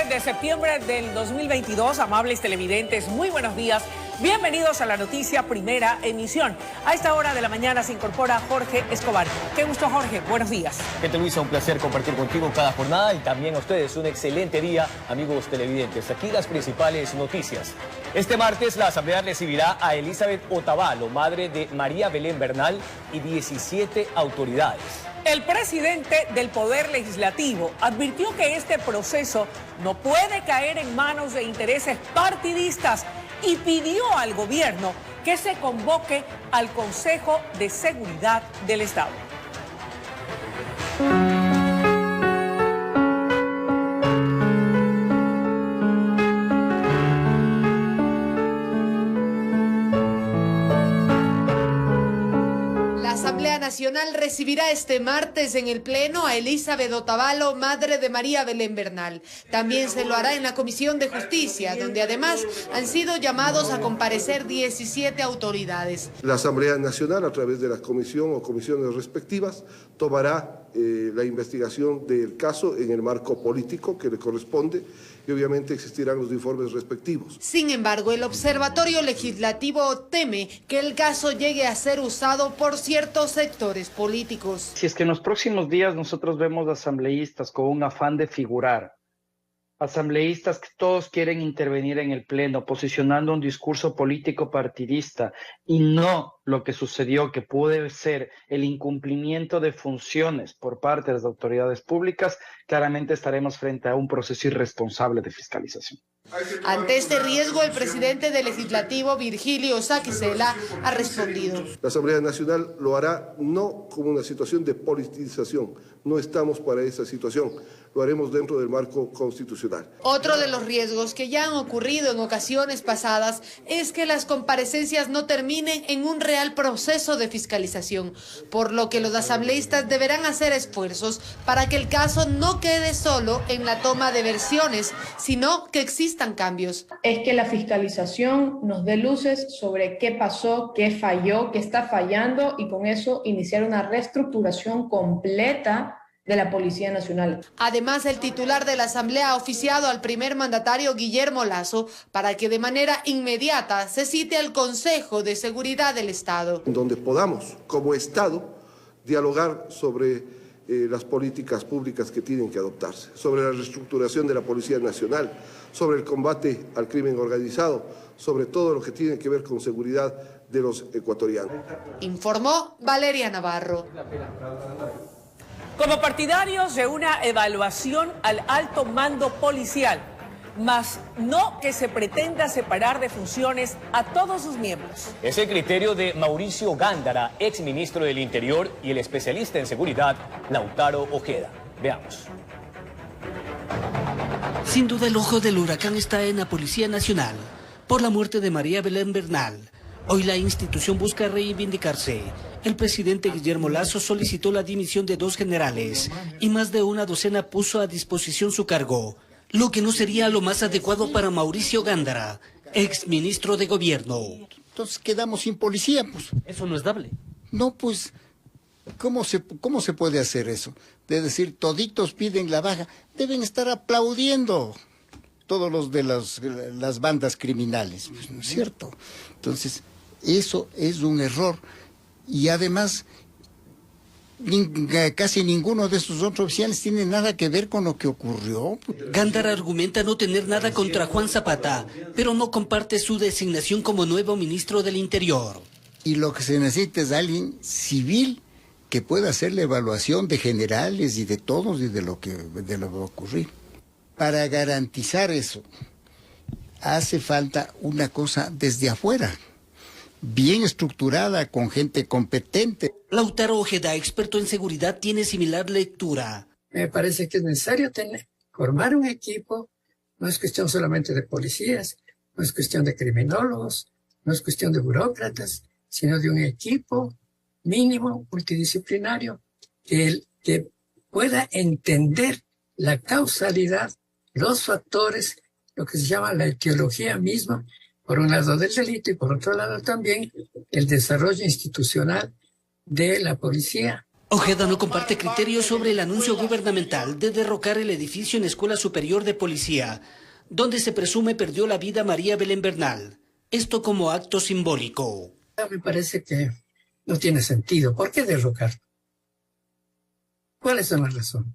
de septiembre del 2022, amables televidentes, muy buenos días. Bienvenidos a la noticia Primera Emisión. A esta hora de la mañana se incorpora Jorge Escobar. Qué gusto, Jorge. Buenos días. ¿Qué tal, Luisa? Un placer compartir contigo cada jornada y también a ustedes un excelente día, amigos televidentes. Aquí las principales noticias. Este martes la Asamblea recibirá a Elizabeth Otavalo, madre de María Belén Bernal, y 17 autoridades. El presidente del Poder Legislativo advirtió que este proceso no puede caer en manos de intereses partidistas y pidió al gobierno que se convoque al Consejo de Seguridad del Estado. La Asamblea Nacional recibirá este martes en el Pleno a Elizabeth Otavalo, madre de María Belén Bernal. También se lo hará en la Comisión de Justicia, donde además han sido llamados a comparecer 17 autoridades. La Asamblea Nacional, a través de la comisión o comisiones respectivas, tomará la investigación del caso en el marco político que le corresponde y obviamente existirán los informes respectivos. Sin embargo, el Observatorio Legislativo teme que el caso llegue a ser usado por ciertos sectores políticos. Si es que en los próximos días nosotros vemos asambleístas con un afán de figurar, asambleístas que todos quieren intervenir en el Pleno, posicionando un discurso político partidista y no lo que sucedió, que puede ser el incumplimiento de funciones por parte de las autoridades públicas, claramente estaremos frente a un proceso irresponsable de fiscalización. Ante este riesgo, el presidente del Legislativo, Virgilio Saquicela, ha respondido. La Asamblea Nacional lo hará no como una situación de politización, no estamos para esa situación, lo haremos dentro del marco constitucional. Otro de los riesgos que ya han ocurrido en ocasiones pasadas es que las comparecencias no terminen en un real proceso de fiscalización, por lo que los asambleístas deberán hacer esfuerzos para que el caso no quede solo en la toma de versiones, sino que existan cambios. Es que la fiscalización nos dé luces sobre qué pasó, qué falló, qué está fallando y con eso iniciar una reestructuración completa de la Policía Nacional. Además, el titular de la Asamblea ha oficiado al primer mandatario Guillermo Lasso para que de manera inmediata se cite al Consejo de Seguridad del Estado. Donde podamos, como Estado, dialogar sobre las políticas públicas que tienen que adoptarse, sobre la reestructuración de la Policía Nacional, sobre el combate al crimen organizado, sobre todo lo que tiene que ver con seguridad de los ecuatorianos. Informó Valeria Navarro. Como partidarios de una evaluación al alto mando policial, mas no que se pretenda separar de funciones a todos sus miembros. Es el criterio de Mauricio Gándara, exministro del Interior, y el especialista en seguridad, Lautaro Ojeda. Veamos. Sin duda el ojo del huracán está en la Policía Nacional por la muerte de María Belén Bernal. Hoy la institución busca reivindicarse. El presidente Guillermo Lasso solicitó la dimisión de 2 generales y más de una docena puso a disposición su cargo, lo que no sería lo más adecuado para Mauricio Gándara, exministro de Gobierno. Entonces quedamos sin policía, pues. Eso no es dable. No, pues, ¿cómo se puede hacer eso? De decir, toditos piden la baja, deben estar aplaudiendo todos los de las bandas criminales, pues, ¿no es cierto? Entonces, eso es un error. Y además, casi ninguno de estos otros oficiales tiene nada que ver con lo que ocurrió. Gándara argumenta no tener nada contra Juan Zapata, pero no comparte su designación como nuevo ministro del Interior. Y lo que se necesita es alguien civil que pueda hacer la evaluación de generales y de todos y de lo que va a ocurrir. Para garantizar eso, hace falta una cosa desde afuera, bien estructurada, con gente competente. Lautaro Ojeda, experto en seguridad, tiene similar lectura. Me parece que es necesario formar un equipo. No es cuestión solamente de policías, no es cuestión de criminólogos, no es cuestión de burócratas, sino de un equipo mínimo multidisciplinario que pueda entender la causalidad, los factores, lo que se llama la etiología misma, por un lado del delito y por otro lado también el desarrollo institucional de la policía. Ojeda no comparte criterios sobre el anuncio gubernamental de derrocar el edificio en Escuela Superior de Policía, donde se presume perdió la vida María Belén Bernal. Esto como acto simbólico. Me parece que no tiene sentido. ¿Por qué derrocar? ¿Cuáles son las razones?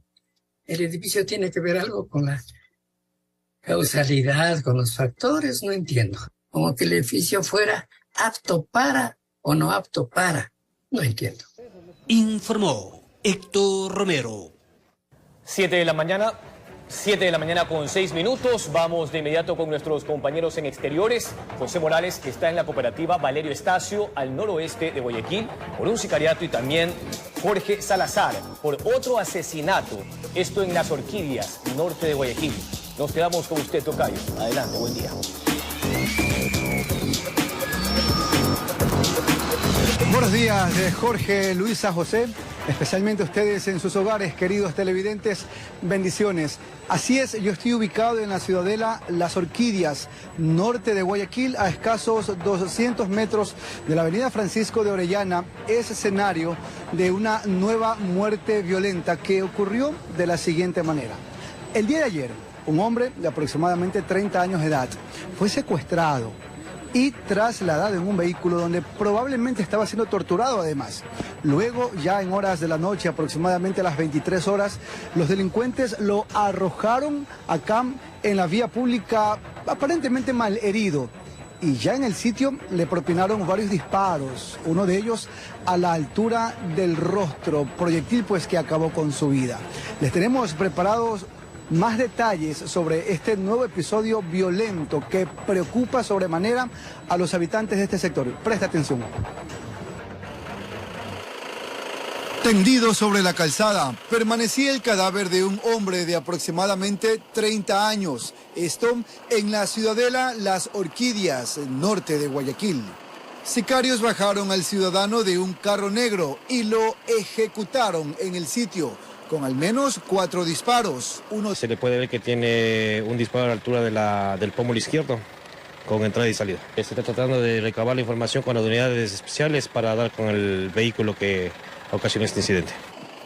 ¿El edificio tiene que ver algo con la causalidad, con los factores? No entiendo. Como que el edificio fuera apto para o no apto para. No entiendo. Informó Héctor Romero. 7 de la mañana con 6 minutos. Vamos de inmediato con nuestros compañeros en exteriores. José Morales, que está en la cooperativa Valerio Estacio, al noroeste de Guayaquil, por un sicariato, y también Jorge Salazar, por otro asesinato. Esto en Las Orquídeas, norte de Guayaquil. Nos quedamos con usted, tocayo. Adelante, buen día. Buenos días, Jorge, Luisa, José, especialmente ustedes en sus hogares, queridos televidentes, bendiciones. Así es, yo estoy ubicado en la ciudadela Las Orquídeas, norte de Guayaquil, a escasos 200 metros de la avenida Francisco de Orellana. Es escenario de una nueva muerte violenta que ocurrió de la siguiente manera. El día de ayer, un hombre de aproximadamente 30 años de edad fue secuestrado y trasladado en un vehículo donde probablemente estaba siendo torturado además. Luego, ya en horas de la noche, aproximadamente a las 23 horas, los delincuentes lo arrojaron acá en la vía pública, aparentemente mal herido. Y ya en el sitio le propinaron varios disparos, uno de ellos a la altura del rostro, proyectil pues que acabó con su vida. Les tenemos preparados más detalles sobre este nuevo episodio violento que preocupa sobremanera a los habitantes de este sector. Presta atención. Tendido sobre la calzada, permanecía el cadáver de un hombre de aproximadamente 30 años. Esto en la ciudadela Las Orquídeas, norte de Guayaquil. Sicarios bajaron al ciudadano de un carro negro y lo ejecutaron en el sitio, con al menos 4 disparos. Se le puede ver que tiene un disparo a la altura del pómulo izquierdo, con entrada y salida. Se está tratando de recabar la información con las unidades especiales para dar con el vehículo que ocasionó este incidente.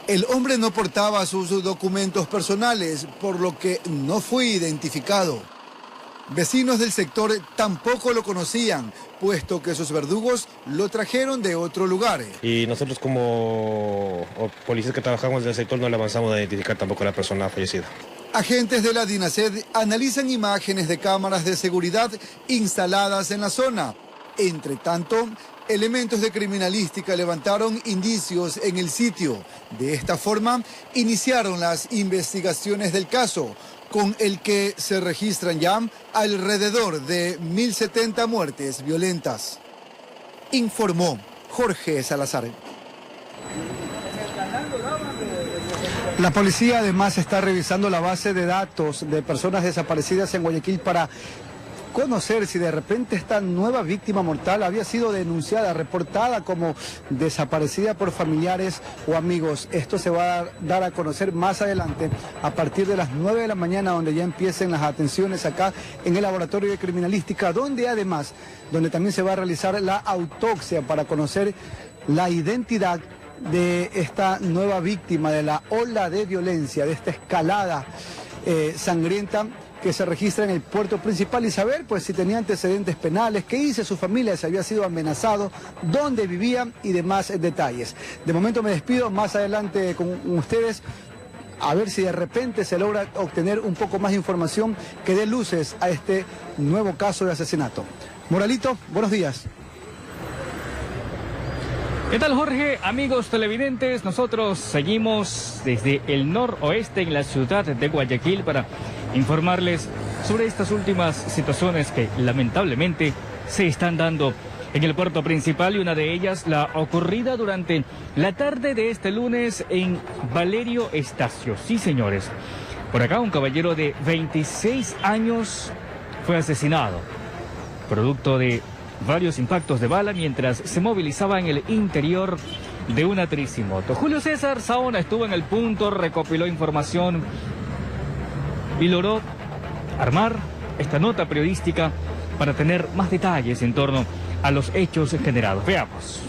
El hombre no portaba sus documentos personales, por lo que no fue identificado. Vecinos del sector tampoco lo conocían, puesto que sus verdugos lo trajeron de otro lugar. Y nosotros como policías que trabajamos en el sector no le avanzamos a identificar tampoco a la persona fallecida. Agentes de la DINASED analizan imágenes de cámaras de seguridad instaladas en la zona. Entre tanto, elementos de criminalística levantaron indicios en el sitio. De esta forma, iniciaron las investigaciones del caso, con el que se registran ya alrededor de 1.070 muertes violentas. Informó Jorge Salazar. La policía además está revisando la base de datos de personas desaparecidas en Guayaquil para conocer si de repente esta nueva víctima mortal había sido denunciada, reportada como desaparecida por familiares o amigos. Esto se va a dar a conocer más adelante a partir de las 9 de la mañana, donde ya empiecen las atenciones acá en el laboratorio de criminalística, donde también se va a realizar la autopsia para conocer la identidad de esta nueva víctima de la ola de violencia, de esta escalada sangrienta que se registra en el puerto principal, y saber pues si tenía antecedentes penales, qué hizo su familia, si había sido amenazado, dónde vivía y demás detalles. De momento me despido, más adelante con ustedes, a ver si de repente se logra obtener un poco más de información que dé luces a este nuevo caso de asesinato. Moralito, buenos días. ¿Qué tal, Jorge? Amigos televidentes, nosotros seguimos desde el noroeste en la ciudad de Guayaquil para informarles sobre estas últimas situaciones que lamentablemente se están dando en el puerto principal, y una de ellas la ocurrida durante la tarde de este lunes en Valerio Estacio. Sí, señores, por acá un caballero de 26 años fue asesinado, producto de varios impactos de bala mientras se movilizaba en el interior de una tricimoto. Julio César Saona estuvo en el punto, recopiló información y logró armar esta nota periodística para tener más detalles en torno a los hechos generados. Veamos.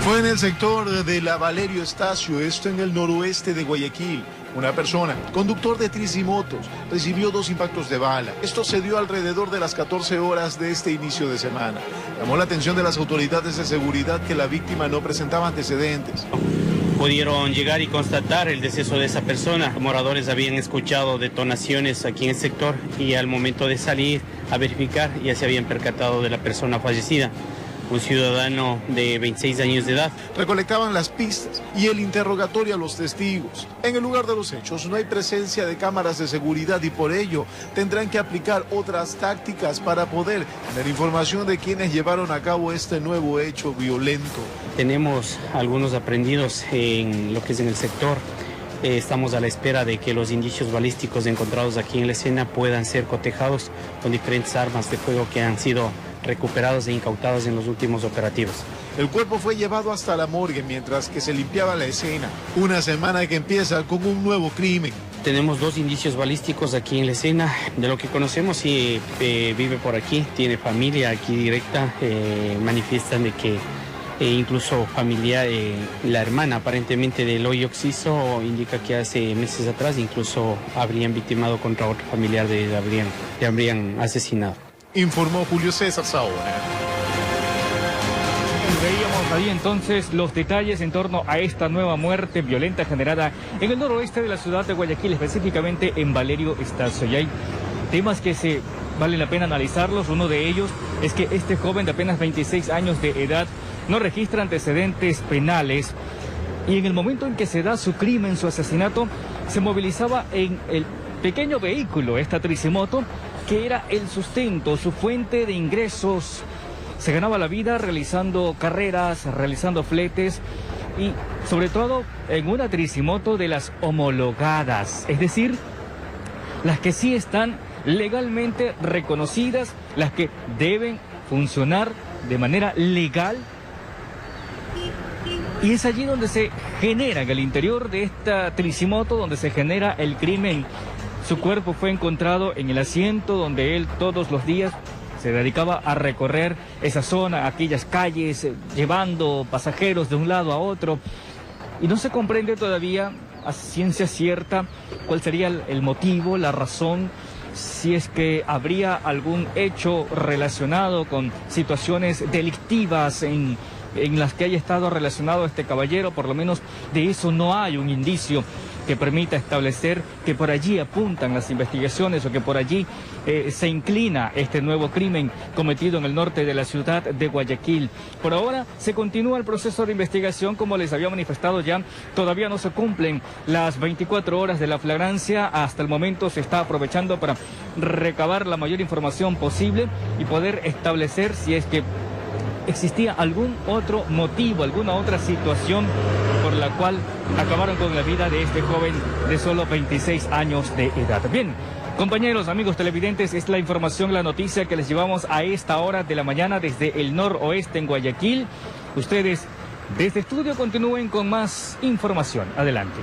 Fue en el sector de la Valerio Estacio, esto en el noroeste de Guayaquil. Una persona, conductor de tricimotos, recibió 2 impactos de bala. Esto se dio alrededor de las 14 horas de este inicio de semana. Llamó la atención de las autoridades de seguridad que la víctima no presentaba antecedentes. Pudieron llegar y constatar el deceso de esa persona. Los moradores habían escuchado detonaciones aquí en el sector y al momento de salir a verificar ya se habían percatado de la persona fallecida. Un ciudadano de 26 años de edad. Recolectaban las pistas y el interrogatorio a los testigos. En el lugar de los hechos no hay presencia de cámaras de seguridad y por ello tendrán que aplicar otras tácticas para poder tener información de quienes llevaron a cabo este nuevo hecho violento. Tenemos algunos aprendidos en lo que es en el sector. Estamos a la espera de que los indicios balísticos encontrados aquí en la escena puedan ser cotejados con diferentes armas de fuego que han sido recuperados e incautados en los últimos operativos. El cuerpo fue llevado hasta la morgue mientras que se limpiaba la escena. Una semana que empieza con un nuevo crimen. Tenemos 2 indicios balísticos aquí en la escena. De lo que conocemos, sí, vive por aquí, tiene familia aquí directa. Manifiestan de que incluso familiar, la hermana aparentemente del hoy occiso indica que hace meses atrás incluso habrían victimado contra otro familiar le habrían asesinado. Informó Julio César Saona. Veíamos ahí entonces los detalles en torno a esta nueva muerte violenta generada en el noroeste de la ciudad de Guayaquil, específicamente en Valerio Estacio. Y hay temas que vale la pena analizarlos. Uno de ellos es que este joven de apenas 26 años de edad no registra antecedentes penales y en el momento en que se da su crimen, su asesinato, se movilizaba en el pequeño vehículo, esta tricimoto, que era el sustento, su fuente de ingresos. Se ganaba la vida realizando carreras, realizando fletes y sobre todo en una tricimoto de las homologadas, es decir, las que sí están legalmente reconocidas, las que deben funcionar de manera legal. Y es allí donde se genera, en el interior de esta tricimoto, donde se genera el crimen. Su cuerpo fue encontrado en el asiento donde él todos los días se dedicaba a recorrer esa zona, aquellas calles, llevando pasajeros de un lado a otro. Y no se comprende todavía a ciencia cierta cuál sería el motivo, la razón, si es que habría algún hecho relacionado con situaciones delictivas en las que haya estado relacionado este caballero. Por lo menos de eso no hay un indicio que permita establecer que por allí apuntan las investigaciones o que por allí se inclina este nuevo crimen cometido en el norte de la ciudad de Guayaquil. Por ahora se continúa el proceso de investigación, como les había manifestado ya, todavía no se cumplen las 24 horas de la flagrancia. Hasta el momento se está aprovechando para recabar la mayor información posible y poder establecer si es que existía algún otro motivo, alguna otra situación por la cual acabaron con la vida de este joven de solo 26 años de edad. Bien, compañeros, amigos televidentes, es la información, la noticia que les llevamos a esta hora de la mañana desde el noroeste en Guayaquil. Ustedes desde estudio continúen con más información. Adelante.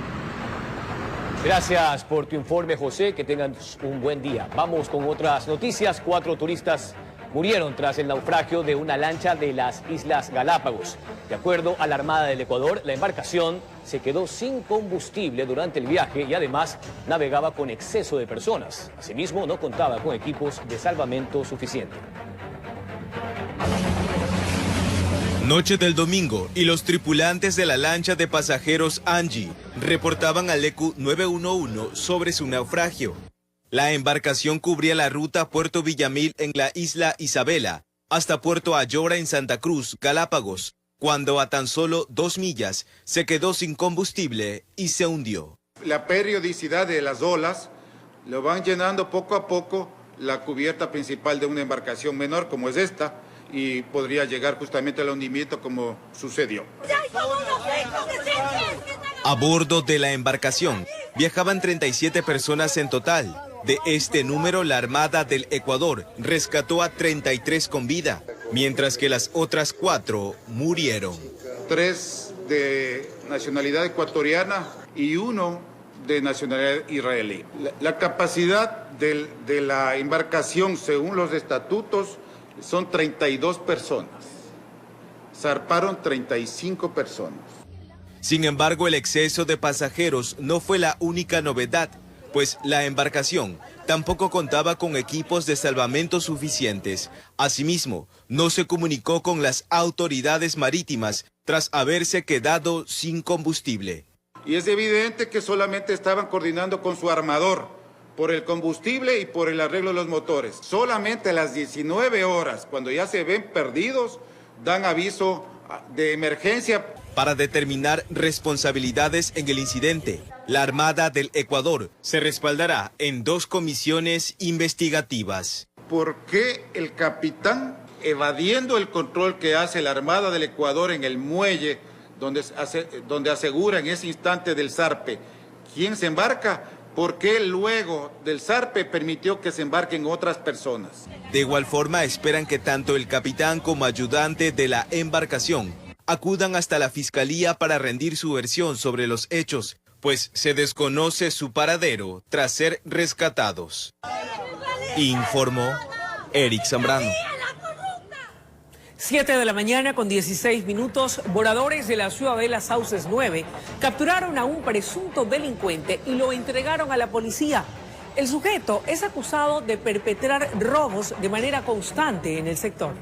Gracias por tu informe, José. Que tengan un buen día. Vamos con otras noticias. 4 turistas murieron tras el naufragio de una lancha de las Islas Galápagos. De acuerdo a la Armada del Ecuador, la embarcación se quedó sin combustible durante el viaje y además navegaba con exceso de personas. Asimismo, no contaba con equipos de salvamento suficiente. Noche del domingo y los tripulantes de la lancha de pasajeros Angie reportaban al ECU 911 sobre su naufragio. La embarcación cubría la ruta Puerto Villamil en la isla Isabela hasta Puerto Ayora en Santa Cruz, Galápagos, cuando a tan solo 2 millas se quedó sin combustible y se hundió. La periodicidad de las olas lo van llenando poco a poco la cubierta principal de una embarcación menor como es esta y podría llegar justamente al hundimiento como sucedió. A bordo de la embarcación viajaban 37 personas en total. De este número, la Armada del Ecuador rescató a 33 con vida, mientras que las otras 4 murieron. 3 de nacionalidad ecuatoriana y 1 de nacionalidad israelí. La capacidad de la embarcación, según los estatutos, son 32 personas. zarparon 35 personas. Sin embargo, el exceso de pasajeros no fue la única novedad, pues la embarcación tampoco contaba con equipos de salvamento suficientes. Asimismo, no se comunicó con las autoridades marítimas tras haberse quedado sin combustible. Y es evidente que solamente estaban coordinando con su armador por el combustible y por el arreglo de los motores. Solamente a las 19 horas, cuando ya se ven perdidos, dan aviso de emergencia. Para determinar responsabilidades en el incidente, la Armada del Ecuador se respaldará en 2 comisiones investigativas. ¿Por qué el capitán, evadiendo el control que hace la Armada del Ecuador en el muelle, donde asegura en ese instante del zarpe quién se embarca, por qué luego del zarpe permitió que se embarquen otras personas? De igual forma, esperan que tanto el capitán como ayudante de la embarcación acudan hasta la Fiscalía para rendir su versión sobre los hechos, pues se desconoce su paradero tras ser rescatados. Informó Eric Zambrano. 7 de la mañana con 16 minutos, moradores de la Ciudadela Sauces 9 capturaron a un presunto delincuente y lo entregaron a la policía. El sujeto es acusado de perpetrar robos de manera constante en el sector.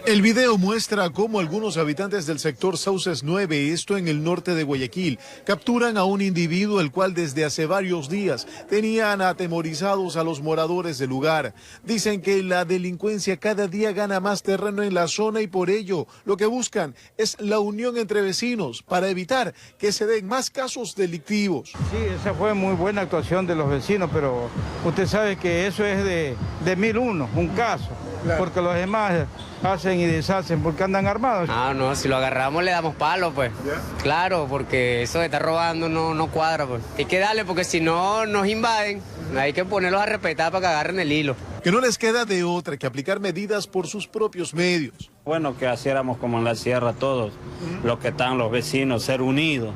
El video muestra cómo algunos habitantes del sector Sauces 9, esto en el norte de Guayaquil, capturan a un individuo el cual desde hace varios días tenían atemorizados a los moradores del lugar. Dicen que la delincuencia cada día gana más terreno en la zona y por ello lo que buscan es la unión entre vecinos para evitar que se den más casos delictivos. Sí, esa fue muy buena actuación de los vecinos, pero usted sabe que eso es de 1001, un caso. Claro. Porque los demás hacen y deshacen porque andan armados. Ah, no, si lo agarramos le damos palo, pues. ¿Ya? Claro, porque eso de estar robando no cuadra, pues. Hay que darle porque si no nos invaden, hay que ponerlos a respetar para que agarren el hilo. Que no les queda de otra que aplicar medidas por sus propios medios. Bueno, que hiciéramos como en la sierra todos, los que están los vecinos, ser unidos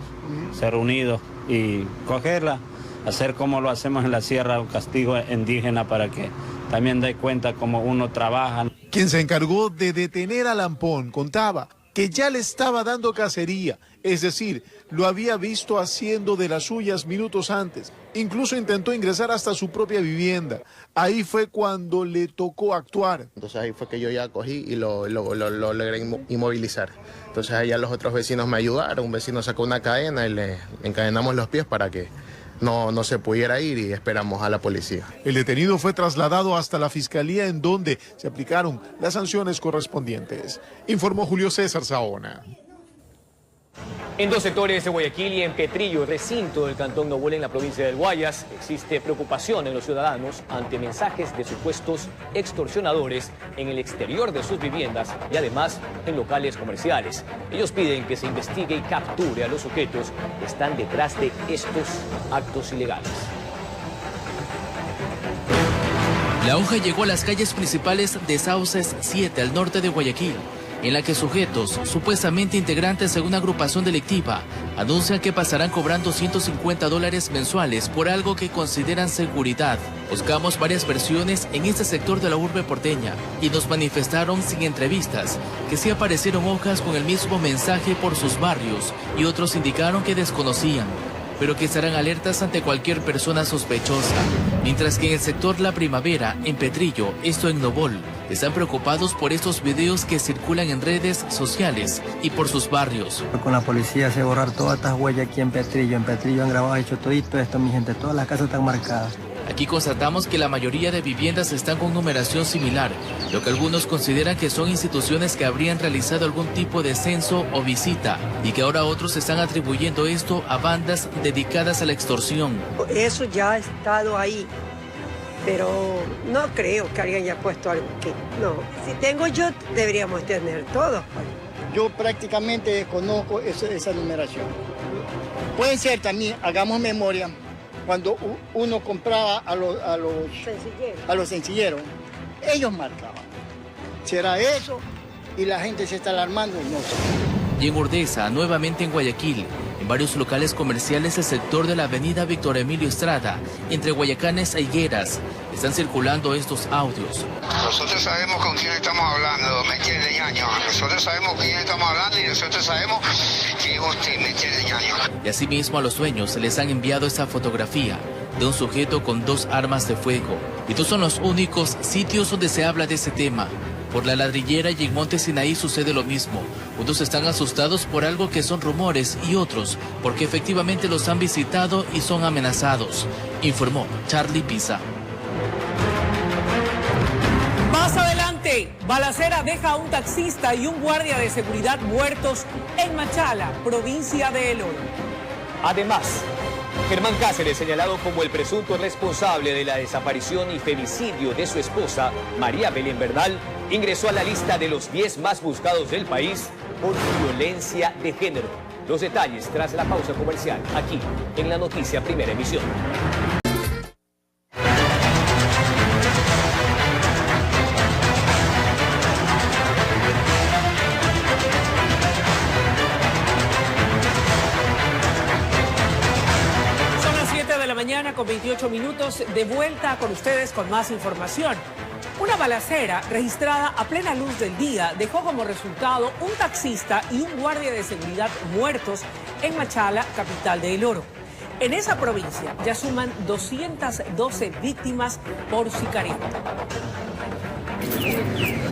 y cogerla, hacer como lo hacemos en la sierra, un castigo indígena para que también dé cuenta cómo uno trabaja. Quien se encargó de detener a Lampón contaba que ya le estaba dando cacería, es decir, lo había visto haciendo de las suyas minutos antes. Incluso intentó ingresar hasta su propia vivienda. Ahí fue cuando le tocó actuar. Entonces ahí fue que yo ya cogí y lo logré inmovilizar. Entonces allá los otros vecinos me ayudaron, un vecino sacó una cadena y le encadenamos los pies para que no se pudiera ir y esperamos a la policía. El detenido fue trasladado hasta la fiscalía en donde se aplicaron las sanciones correspondientes, informó Julio César Saona. En 2 sectores de Guayaquil y en Petrillo, recinto del Cantón Novuela en la provincia del Guayas, existe preocupación en los ciudadanos ante mensajes de supuestos extorsionadores en el exterior de sus viviendas y además en locales comerciales. Ellos piden que se investigue y capture a los sujetos que están detrás de estos actos ilegales. La hoja llegó a las calles principales de Sauces 7 al norte de Guayaquil, en la que sujetos, supuestamente integrantes de una agrupación delictiva, anuncian que pasarán cobrando $150 mensuales por algo que consideran seguridad. Buscamos varias versiones en este sector de la urbe porteña y nos manifestaron sin entrevistas que sí aparecieron hojas con el mismo mensaje por sus barrios y otros indicaron que desconocían, pero que estarán alertas ante cualquier persona sospechosa. Mientras que en el sector La Primavera, en Petrillo, esto en Novol, están preocupados por estos videos que circulan en redes sociales y por sus barrios. Con la policía se borrar todas estas huellas aquí en Petrillo. En Petrillo han grabado, hecho todito esto, mi gente. Todas las casas están marcadas. Aquí constatamos que la mayoría de viviendas están con numeración similar, lo que algunos consideran que son instituciones que habrían realizado algún tipo de censo o visita y que ahora otros están atribuyendo esto a bandas dedicadas a la extorsión. Eso ya ha estado ahí, pero no creo que alguien haya puesto algo aquí. No, si tengo yo, deberíamos tener todo. Yo prácticamente desconozco esa numeración. Pueden ser también, hagamos memoria, cuando uno compraba a los sencilleros, ellos marcaban. ¿Será eso? Y la gente se está alarmando, no sé. Y en Urdesa, nuevamente en Guayaquil, en varios locales comerciales del sector de la avenida Víctor Emilio Estrada, entre Guayacanes e Higueras. Están circulando estos audios. Nosotros sabemos con quién estamos hablando, me entiende, ñaño. Nosotros sabemos con quién estamos hablando y nosotros sabemos que usted me entiende, ñaño. Y asimismo a los dueños se les han enviado esta fotografía de un sujeto con 2 armas de fuego. Y no son los únicos sitios donde se habla de ese tema. Por La Ladrillera y en Monte Sinaí sucede lo mismo. Unos están asustados por algo que son rumores y otros porque efectivamente los han visitado y son amenazados, informó Charlie Pisa. Más adelante, balacera deja a un taxista y un guardia de seguridad muertos en Machala, provincia de El Oro. Además, Germán Cáceres, señalado como el presunto responsable de la desaparición y femicidio de su esposa, María Belén Bernal, ingresó a la lista de los 10 más buscados del país por violencia de género. Los detalles tras la pausa comercial, aquí en La Noticia Primera Emisión. Mañana con 28 minutos, de vuelta con ustedes con más información. Una balacera registrada a plena luz del día dejó como resultado un taxista y un guardia de seguridad muertos en Machala, capital de El Oro. En esa provincia ya suman 212 víctimas por sicariato.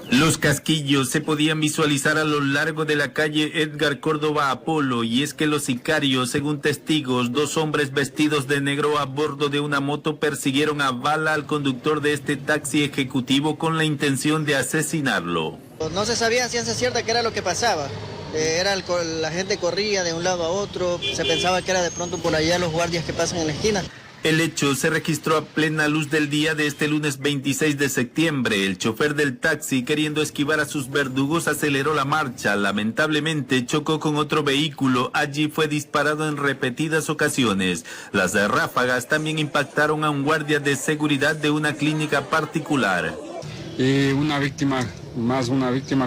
Los casquillos se podían visualizar a lo largo de la calle Edgar Córdoba Apolo, y es que los sicarios, según testigos, 2 hombres vestidos de negro a bordo de una moto persiguieron a bala al conductor de este taxi ejecutivo con la intención de asesinarlo. No se sabía a ciencia cierta qué era lo que pasaba. La gente corría de un lado a otro, se pensaba que era de pronto por allá los guardias que pasan en la esquina. El hecho se registró a plena luz del día de este lunes 26 de septiembre. El chofer del taxi, queriendo esquivar a sus verdugos, aceleró la marcha. Lamentablemente chocó con otro vehículo. Allí fue disparado en repetidas ocasiones. Las ráfagas también impactaron a un guardia de seguridad de una clínica particular. Una víctima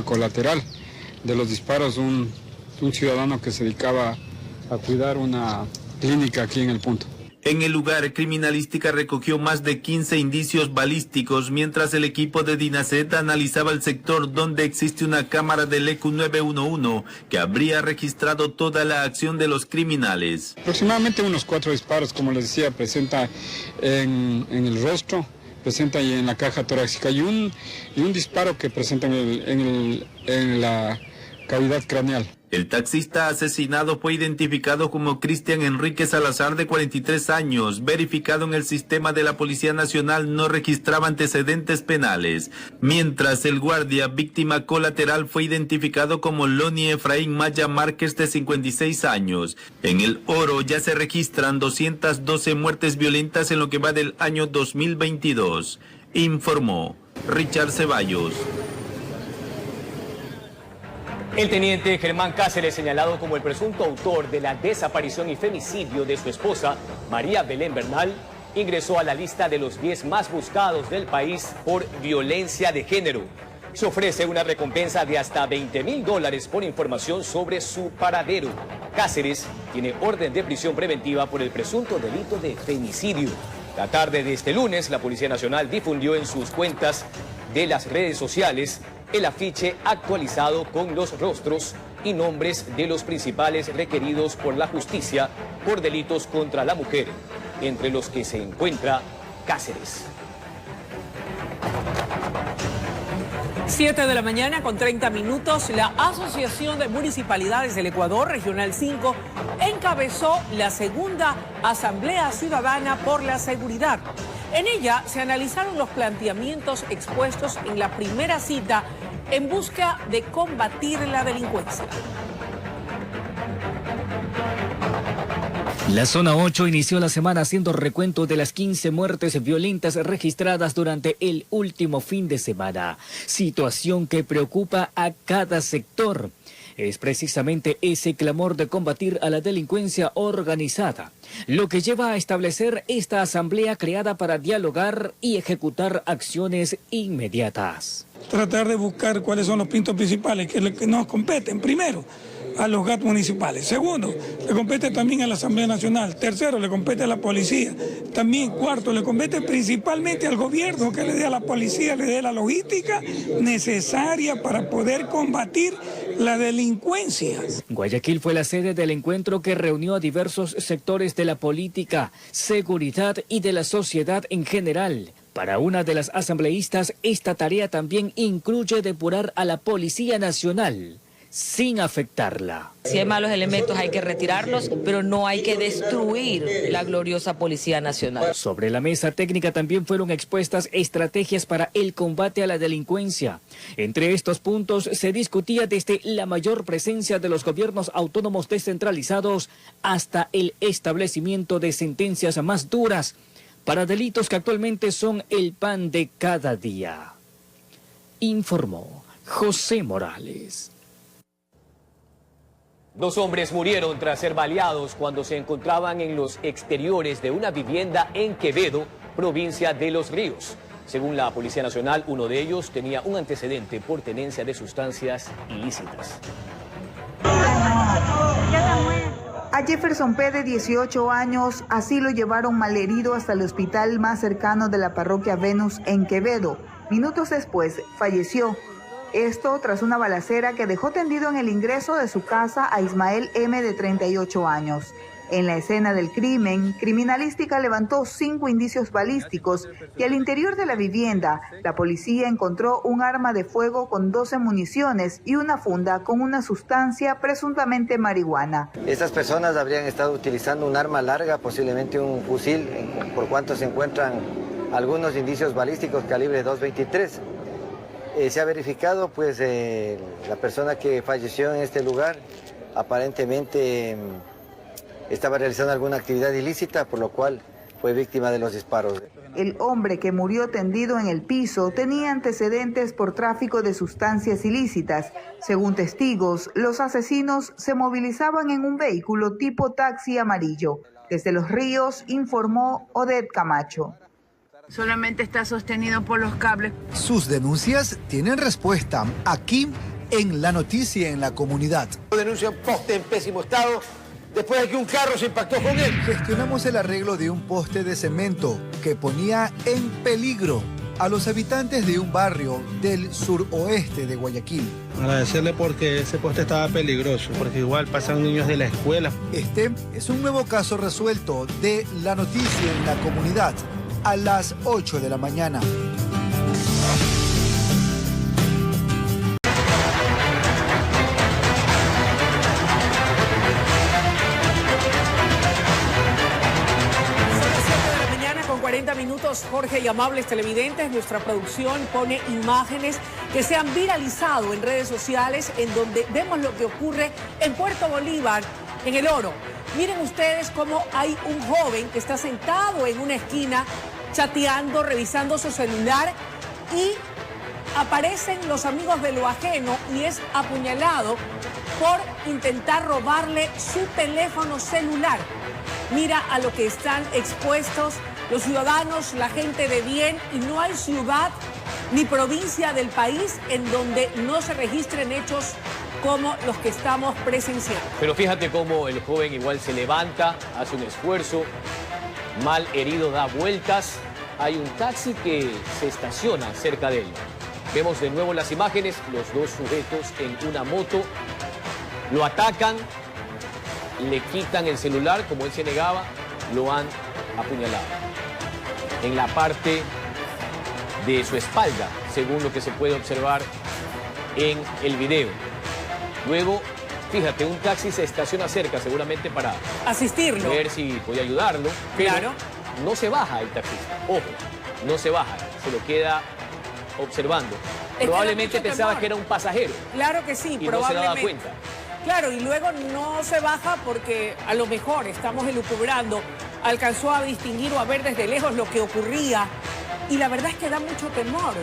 colateral de los disparos, un ciudadano que se dedicaba a cuidar una clínica aquí en el punto. En el lugar, Criminalística recogió más de 15 indicios balísticos, mientras el equipo de DINASET analizaba el sector donde existe una cámara del ECU 911 que habría registrado toda la acción de los criminales. Aproximadamente unos 4 disparos, como les decía, presenta en el rostro, presenta ahí en la caja torácica y un disparo que presenta en la cavidad craneal. El taxista asesinado fue identificado como Cristian Enrique Salazar, de 43 años. Verificado en el sistema de la Policía Nacional, no registraba antecedentes penales. Mientras el guardia, víctima colateral, fue identificado como Loni Efraín Maya Márquez, de 56 años. En El Oro ya se registran 212 muertes violentas en lo que va del año 2022. Informó Richard Ceballos. El teniente Germán Cáceres, señalado como el presunto autor de la desaparición y femicidio de su esposa, María Belén Bernal, ingresó a la lista de los 10 más buscados del país por violencia de género. Se ofrece una recompensa de hasta $20.000 por información sobre su paradero. Cáceres tiene orden de prisión preventiva por el presunto delito de femicidio. La tarde de este lunes, la Policía Nacional difundió en sus cuentas de las redes sociales el afiche actualizado con los rostros y nombres de los principales requeridos por la justicia por delitos contra la mujer, entre los que se encuentra Cáceres. 7 de la mañana con 30 minutos, la Asociación de Municipalidades del Ecuador, Regional 5, encabezó la segunda Asamblea Ciudadana por la Seguridad. En ella se analizaron los planteamientos expuestos en la primera cita en busca de combatir la delincuencia. La zona 8 inició la semana haciendo recuento de las 15 muertes violentas registradas durante el último fin de semana, situación que preocupa a cada sector. Es precisamente ese clamor de combatir a la delincuencia organizada lo que lleva a establecer esta asamblea creada para dialogar y ejecutar acciones inmediatas. Tratar de buscar cuáles son los puntos principales que nos competen. Primero, a los GAT municipales. Segundo, le compete también a la Asamblea Nacional. Tercero, le compete a la policía. También, cuarto, le compete principalmente al gobierno, que le dé a la policía, le dé la logística necesaria para poder combatir la delincuencia. Guayaquil fue la sede del encuentro que reunió a diversos sectores de la política, seguridad y de la sociedad en general. Para una de las asambleístas, esta tarea también incluye depurar a la Policía Nacional sin afectarla. Si hay malos elementos hay que retirarlos, pero no hay que destruir la gloriosa Policía Nacional. Sobre la mesa técnica también fueron expuestas estrategias para el combate a la delincuencia. Entre estos puntos se discutía desde la mayor presencia de los gobiernos autónomos descentralizados hasta el establecimiento de sentencias más duras para delitos que actualmente son el pan de cada día. Informó José Morales. 2 hombres murieron tras ser baleados cuando se encontraban en los exteriores de una vivienda en Quevedo, provincia de Los Ríos. Según la Policía Nacional, uno de ellos tenía un antecedente por tenencia de sustancias ilícitas. A Jefferson P., de 18 años, así lo llevaron malherido hasta el hospital más cercano de la parroquia Venus en Quevedo. Minutos después, falleció. Esto tras una balacera que dejó tendido en el ingreso de su casa a Ismael M., de 38 años. En la escena del crimen, Criminalística levantó 5 indicios balísticos y al interior de la vivienda, la policía encontró un arma de fuego con 12 municiones y una funda con una sustancia presuntamente marihuana. Estas personas habrían estado utilizando un arma larga, posiblemente un fusil, por cuanto se encuentran algunos indicios balísticos calibre .223. Se ha verificado, pues, la persona que falleció en este lugar aparentemente estaba realizando alguna actividad ilícita, por lo cual fue víctima de los disparos. El hombre que murió tendido en el piso tenía antecedentes por tráfico de sustancias ilícitas. Según testigos, los asesinos se movilizaban en un vehículo tipo taxi amarillo. Desde Los Ríos, informó Odette Camacho. Solamente está sostenido por los cables. Sus denuncias tienen respuesta aquí en La Noticia en la Comunidad. Denuncia un poste en pésimo estado después de que un carro se impactó con él. Gestionamos el arreglo de un poste de cemento que ponía en peligro a los habitantes de un barrio del suroeste de Guayaquil. Agradecerle porque ese poste estaba peligroso, porque igual pasan niños de la escuela. Este es un nuevo caso resuelto de La Noticia en la Comunidad a las 8 de la mañana. Con 40 minutos, Jorge y amables televidentes, nuestra producción pone imágenes que se han viralizado en redes sociales en donde vemos lo que ocurre en Puerto Bolívar, en El Oro. Miren ustedes cómo hay un joven que está sentado en una esquina chateando, revisando su celular y aparecen los amigos de lo ajeno y es apuñalado por intentar robarle su teléfono celular. Mira a lo que están expuestos los ciudadanos, la gente de bien, y no hay ciudad ni provincia del país en donde no se registren hechos como los que estamos presenciando. Pero fíjate cómo el joven igual se levanta, hace un esfuerzo, mal herido da vueltas. Hay un taxi que se estaciona cerca de él. Vemos de nuevo las imágenes, los 2 sujetos en una moto lo atacan, le quitan el celular, como él se negaba, lo han apuñalado en la parte de su espalda, según lo que se puede observar en el video. Luego, fíjate, un taxi se estaciona cerca, seguramente para asistirlo, ver si puede ayudarlo. Pero claro, no se baja el taxista, ojo, no se baja, se lo queda observando. Probablemente pensaba que era un pasajero. Claro que sí, y probablemente. no se daba cuenta. Claro, y luego no se baja porque a lo mejor, estamos elucubrando, alcanzó a distinguir o a ver desde lejos lo que ocurría. Y la verdad es que da mucho temor.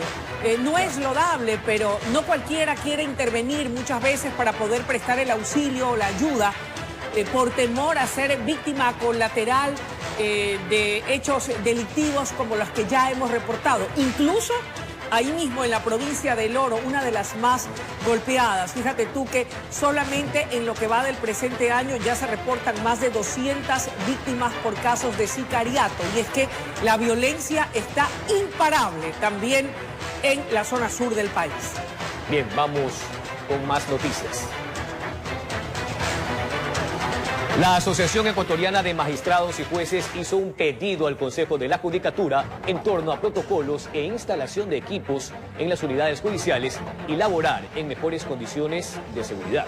No es loable, pero no cualquiera quiere intervenir muchas veces para poder prestar el auxilio o la ayuda por temor a ser víctima colateral de hechos delictivos como los que ya hemos reportado. Incluso ahí mismo en la provincia del Oro, una de las más golpeadas. Fíjate tú que solamente en lo que va del presente año ya se reportan más de 200 víctimas por casos de sicariato. Y es que la violencia está imparable también en la zona sur del país. Bien, vamos con más noticias. La Asociación Ecuatoriana de Magistrados y Jueces hizo un pedido al Consejo de la Judicatura en torno a protocolos e instalación de equipos en las unidades judiciales y laborar en mejores condiciones de seguridad.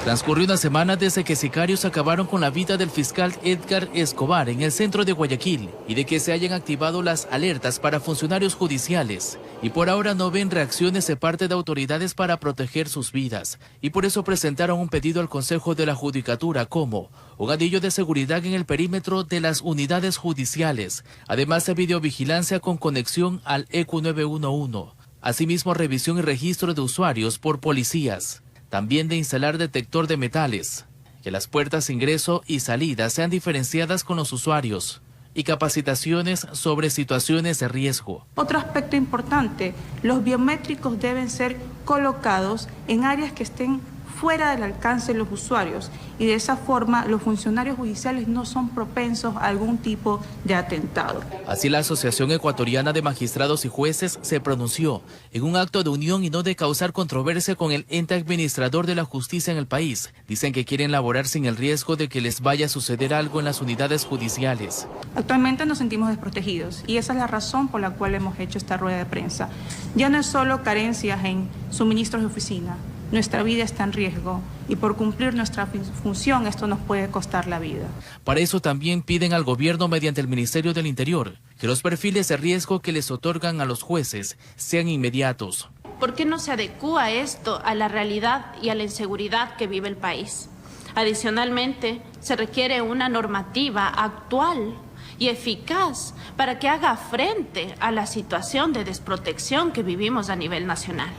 Transcurrió una semana desde que sicarios acabaron con la vida del fiscal Edgar Escobar en el centro de Guayaquil y de que se hayan activado las alertas para funcionarios judiciales. Y por ahora no ven reacciones de parte de autoridades para proteger sus vidas. Y por eso presentaron un pedido al Consejo de la Judicatura como un anillo de seguridad en el perímetro de las unidades judiciales, además de videovigilancia con conexión al ECU 911. Asimismo, revisión y registro de usuarios por policías. También de instalar detector de metales, que las puertas de ingreso y salida sean diferenciadas con los usuarios y capacitaciones sobre situaciones de riesgo. Otro aspecto importante, los biométricos deben ser colocados en áreas que estén fuera del alcance de los usuarios y de esa forma los funcionarios judiciales no son propensos a algún tipo de atentado. Así la Asociación Ecuatoriana de Magistrados y Jueces se pronunció en un acto de unión y no de causar controversia con el ente administrador de la justicia en el país. Dicen que quieren laborar sin el riesgo de que les vaya a suceder algo en las unidades judiciales. Actualmente nos sentimos desprotegidos y esa es la razón por la cual hemos hecho esta rueda de prensa. Ya no es solo carencias en suministros de oficina. Nuestra vida está en riesgo y por cumplir nuestra función esto nos puede costar la vida. Para eso también piden al gobierno mediante el Ministerio del Interior que los perfiles de riesgo que les otorgan a los jueces sean inmediatos. ¿Por qué no se adecúa esto a la realidad y a la inseguridad que vive el país? Adicionalmente, se requiere una normativa actual y eficaz para que haga frente a la situación de desprotección que vivimos a nivel nacional.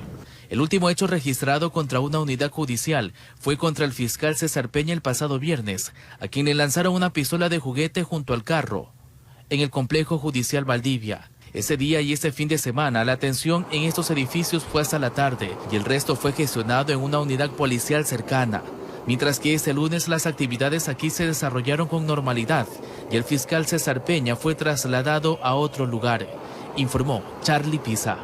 El último hecho registrado contra una unidad judicial fue contra el fiscal César Peña el pasado viernes, a quien le lanzaron una pistola de juguete junto al carro, en el complejo judicial Valdivia. Ese día y este fin de semana, la atención en estos edificios fue hasta la tarde y el resto fue gestionado en una unidad policial cercana. Mientras que este lunes las actividades aquí se desarrollaron con normalidad y el fiscal César Peña fue trasladado a otro lugar, informó Charlie Pisa.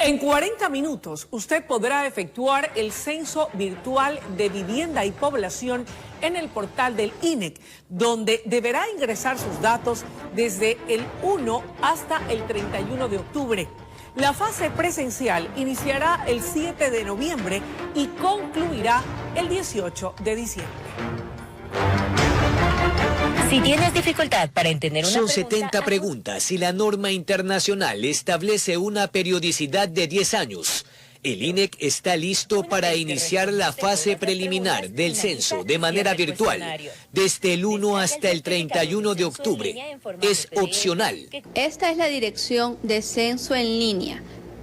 En 40 minutos usted podrá efectuar el censo virtual de vivienda y población en el portal del INEC, donde deberá ingresar sus datos desde el 1 hasta el 31 de octubre. La fase presencial iniciará el 7 de noviembre y concluirá el 18 de diciembre. Si tienes dificultad para entender una Son 70 preguntas y la norma internacional establece una periodicidad de 10 años. El INEC está listo para iniciar la fase preliminar del censo de manera virtual desde el 1 hasta el 31 de octubre. Es opcional. Esta es la dirección de censo en línea.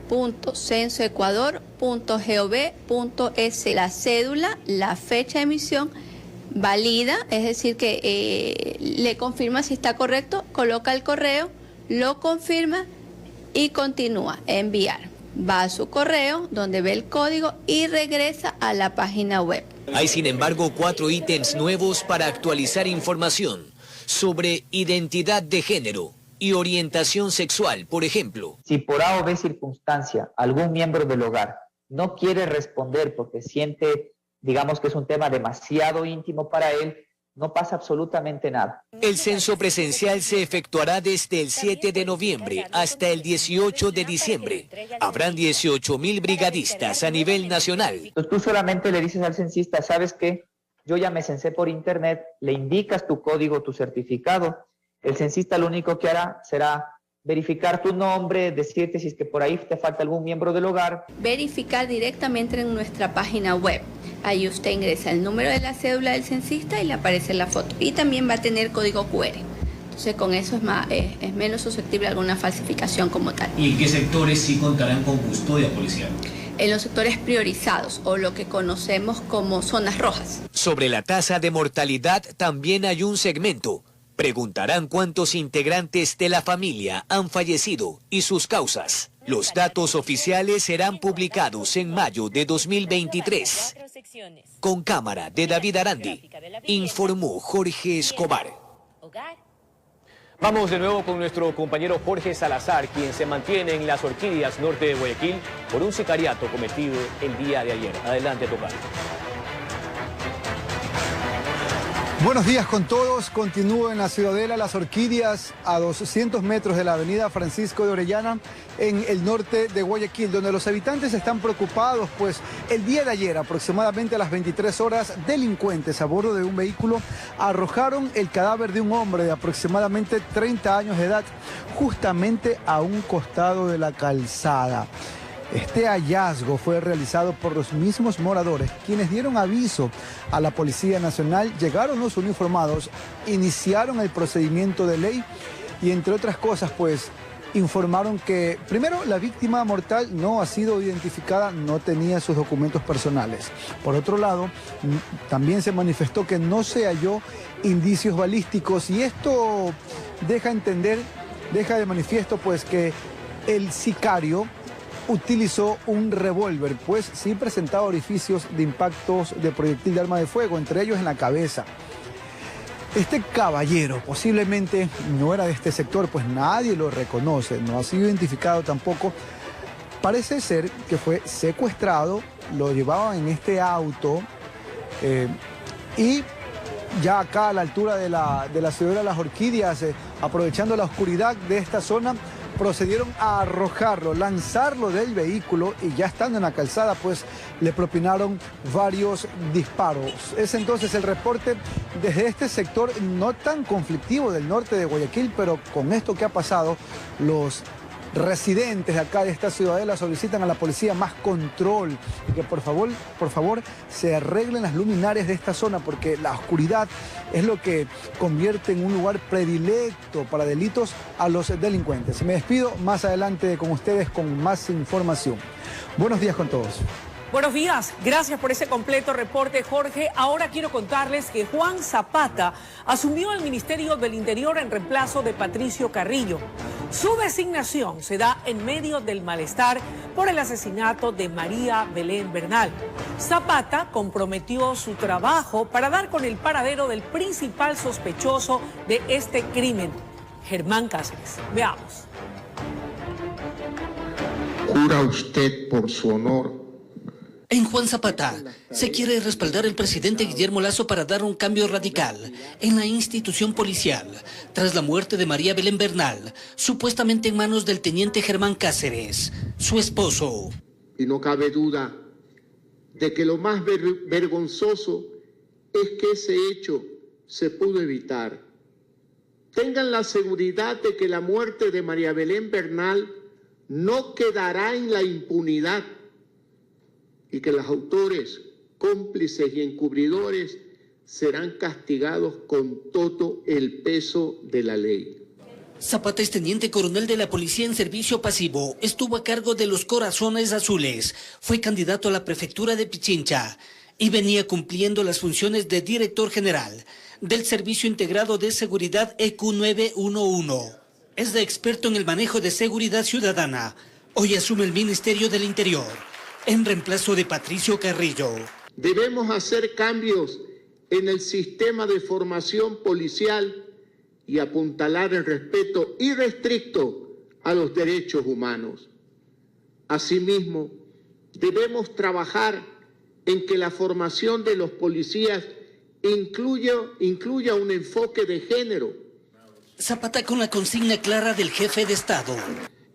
.censoecuador.gov.es. La cédula, la fecha de emisión valida, es decir que le confirma si está correcto, coloca el correo, lo confirma y continúa, enviar. Va a su correo donde ve el código y regresa a la página web. Hay sin embargo 4 ítems nuevos para actualizar información sobre identidad de género y orientación sexual, por ejemplo. Si por A o B circunstancia algún miembro del hogar no quiere responder porque siente, digamos que es un tema demasiado íntimo para él, no pasa absolutamente nada. El censo presencial se efectuará desde el 7 de noviembre hasta el 18 de diciembre. Habrán 18.000 brigadistas a nivel nacional. Entonces tú solamente le dices al censista, ¿sabes qué? Yo ya me censé por internet, le indicas tu código, tu certificado. El censista lo único que hará será verificar tu nombre, decirte si es que por ahí te falta algún miembro del hogar. Verificar directamente en nuestra página web. Ahí usted ingresa el número de la cédula del censista y le aparece la foto. Y también va a tener código QR. Entonces con eso es menos susceptible a alguna falsificación como tal. ¿Y en qué sectores sí contarán con custodia policial? En los sectores priorizados o lo que conocemos como zonas rojas. Sobre la tasa de mortalidad también hay un segmento Preguntarán cuántos integrantes de la familia han fallecido y sus causas. Los datos oficiales serán publicados en mayo de 2023. Con cámara de David Arandi, informó Jorge Escobar. Vamos de nuevo con nuestro compañero Jorge Salazar, quien se mantiene en las Orquídeas norte de Guayaquil por un sicariato cometido el día de ayer. Adelante, Tocayo. Buenos días con todos. Continúo en la Ciudadela Las Orquídeas, a 200 metros de la avenida Francisco de Orellana, en el norte de Guayaquil, donde los habitantes están preocupados, pues el día de ayer, aproximadamente a las 23 horas, delincuentes a bordo de un vehículo arrojaron el cadáver de un hombre de aproximadamente 30 años de edad, justamente a un costado de la calzada. Este hallazgo fue realizado por los mismos moradores, quienes dieron aviso a la Policía Nacional, llegaron los uniformados, iniciaron el procedimiento de ley y, entre otras cosas, pues informaron que, primero, la víctima mortal no ha sido identificada, no tenía sus documentos personales. Por otro lado, también se manifestó que no se halló indicios balísticos y esto deja de manifiesto pues que el sicario utilizó un revólver, pues sí presentaba orificios de impactos de proyectil de arma de fuego, entre ellos en la cabeza. Este caballero posiblemente no era de este sector, pues nadie lo reconoce, no ha sido identificado tampoco. Parece ser que fue secuestrado, lo llevaban en este auto y ya acá a la altura de la ciudad de Las Orquídeas, aprovechando la oscuridad de esta zona, procedieron a arrojarlo, lanzarlo del vehículo y ya estando en la calzada, pues le propinaron varios disparos. Es entonces el reporte desde este sector no tan conflictivo del norte de Guayaquil, pero con esto que ha pasado, los residentes de acá de esta ciudadela solicitan a la policía más control y que por favor se arreglen las luminarias de esta zona, porque la oscuridad es lo que convierte en un lugar predilecto para delitos a los delincuentes. Me despido, más adelante con ustedes con más información. Buenos días con todos. Buenos días, gracias por ese completo reporte, Jorge. Ahora quiero contarles que Juan Zapata asumió el Ministerio del Interior en reemplazo de Patricio Carrillo. Su designación se da en medio del malestar por el asesinato de María Belén Bernal. Zapata comprometió su trabajo para dar con el paradero del principal sospechoso de este crimen, Germán Cáceres. Veamos. ¿Jura usted por su honor? En Juan Zapata se quiere respaldar el presidente Guillermo Lasso para dar un cambio radical en la institución policial tras la muerte de María Belén Bernal, supuestamente en manos del teniente Germán Cáceres, su esposo. Y no cabe duda de que lo más vergonzoso es que ese hecho se pudo evitar. Tengan la seguridad de que la muerte de María Belén Bernal no quedará en la impunidad y que los autores, cómplices y encubridores serán castigados con todo el peso de la ley. Zapata es teniente coronel de la policía en servicio pasivo, estuvo a cargo de los Corazones Azules, fue candidato a la prefectura de Pichincha y venía cumpliendo las funciones de director general del Servicio Integrado de Seguridad EQ911. Es de experto en el manejo de seguridad ciudadana. Hoy asume el Ministerio del Interior en reemplazo de Patricio Carrillo. Debemos hacer cambios en el sistema de formación policial y apuntalar el respeto irrestricto a los derechos humanos. Asimismo, debemos trabajar en que la formación de los policías incluya un enfoque de género. Zapata con la consigna clara del jefe de Estado.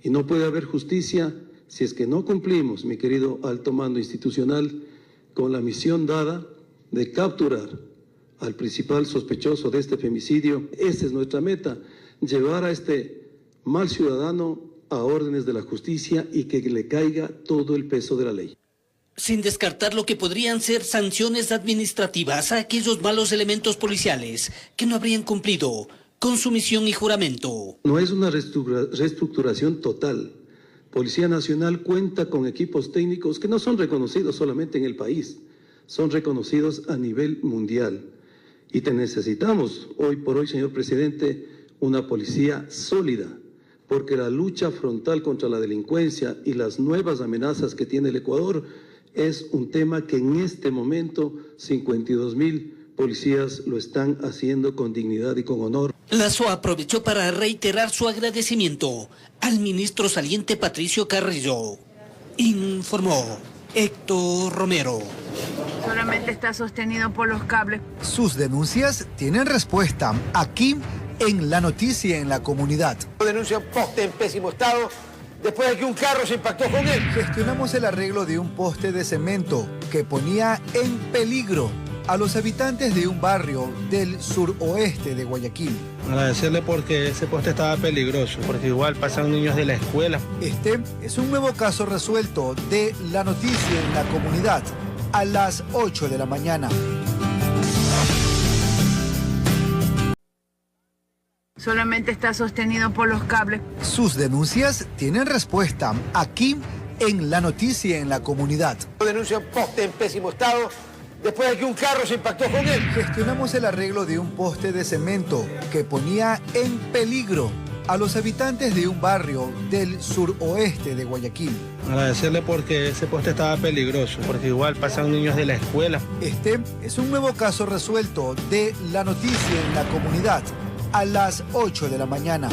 Y no puede haber justicia si es que no cumplimos, mi querido alto mando institucional, con la misión dada de capturar al principal sospechoso de este femicidio. Esta es nuestra meta, llevar a este mal ciudadano a órdenes de la justicia y que le caiga todo el peso de la ley. Sin descartar lo que podrían ser sanciones administrativas a aquellos malos elementos policiales que no habrían cumplido con su misión y juramento. No es una reestructuración total. Policía Nacional cuenta con equipos técnicos que no son reconocidos solamente en el país, son reconocidos a nivel mundial. Y te necesitamos hoy por hoy, señor presidente, una policía sólida, porque la lucha frontal contra la delincuencia y las nuevas amenazas que tiene el Ecuador es un tema que en este momento 52.000 policías lo están haciendo con dignidad y con honor. Lazo aprovechó para reiterar su agradecimiento al ministro saliente Patricio Carrillo. Informó Héctor Romero. Solamente está sostenido por los cables. Sus denuncias tienen respuesta aquí en La Noticia en la Comunidad. Denuncia un poste en pésimo estado después de que un carro se impactó con él. Gestionamos el arreglo de un poste de cemento que ponía en peligro a los habitantes de un barrio del suroeste de Guayaquil. Agradecerle porque ese poste estaba peligroso, porque igual pasan niños de la escuela. Este es un nuevo caso resuelto de La Noticia en la Comunidad a las 8 de la mañana. Solamente está sostenido por los cables. Sus denuncias tienen respuesta aquí en La Noticia en la Comunidad. Denuncia un poste en pésimo estado después de que un carro se impactó con él. Gestionamos el arreglo de un poste de cemento que ponía en peligro a los habitantes de un barrio del suroeste de Guayaquil. Agradecerle porque ese poste estaba peligroso, porque igual pasan niños de la escuela. Este es un nuevo caso resuelto de La Noticia en la Comunidad a las 8 de la mañana.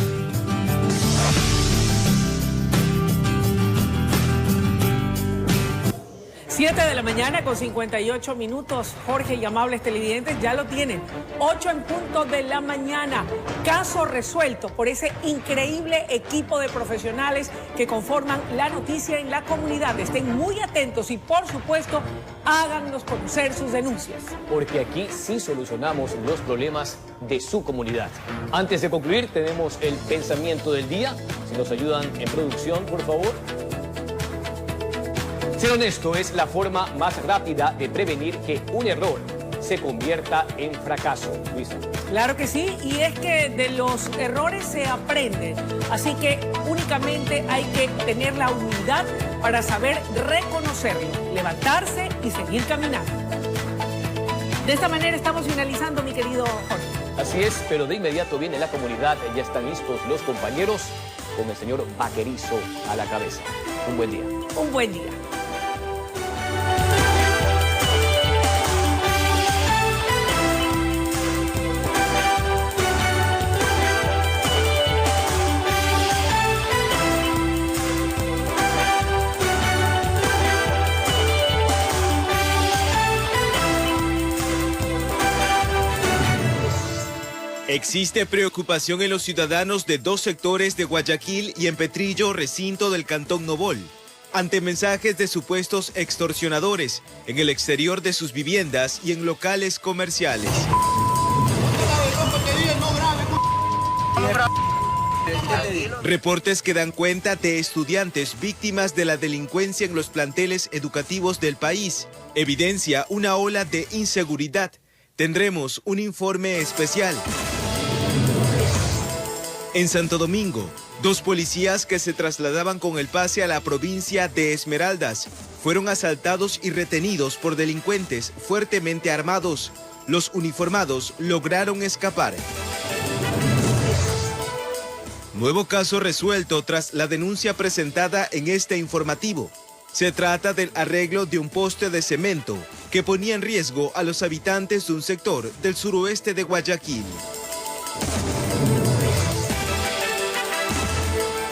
7 de la mañana con 58 minutos. Jorge y amables televidentes, ya lo tienen. 8 en punto de la mañana. Caso resuelto por ese increíble equipo de profesionales que conforman La Noticia en la Comunidad. Estén muy atentos y, por supuesto, háganos conocer sus denuncias. Porque aquí sí solucionamos los problemas de su comunidad. Antes de concluir, tenemos el pensamiento del día. Si nos ayudan en producción, por favor. Ser honesto es la forma más rápida de prevenir que un error se convierta en fracaso. Luisa. Claro que sí, y es que de los errores se aprende. Así que únicamente hay que tener la humildad para saber reconocerlo, levantarse y seguir caminando. De esta manera estamos finalizando, mi querido Jorge. Así es, pero de inmediato viene la comunidad. Ya están listos los compañeros con el señor Vaquerizo a la cabeza. Un buen día. Un buen día. Existe preocupación en los ciudadanos de dos sectores de Guayaquil y en Petrillo, recinto del Cantón Nobol, ante mensajes de supuestos extorsionadores en el exterior de sus viviendas y en locales comerciales. Reportes que dan cuenta de estudiantes víctimas de la delincuencia en los planteles educativos del país. Evidencia una ola de inseguridad. Tendremos un informe especial. En Santo Domingo, dos policías que se trasladaban con el pase a la provincia de Esmeraldas fueron asaltados y retenidos por delincuentes fuertemente armados. Los uniformados lograron escapar. Nuevo caso resuelto tras la denuncia presentada en este informativo. Se trata del arreglo de un poste de cemento que ponía en riesgo a los habitantes de un sector del suroeste de Guayaquil.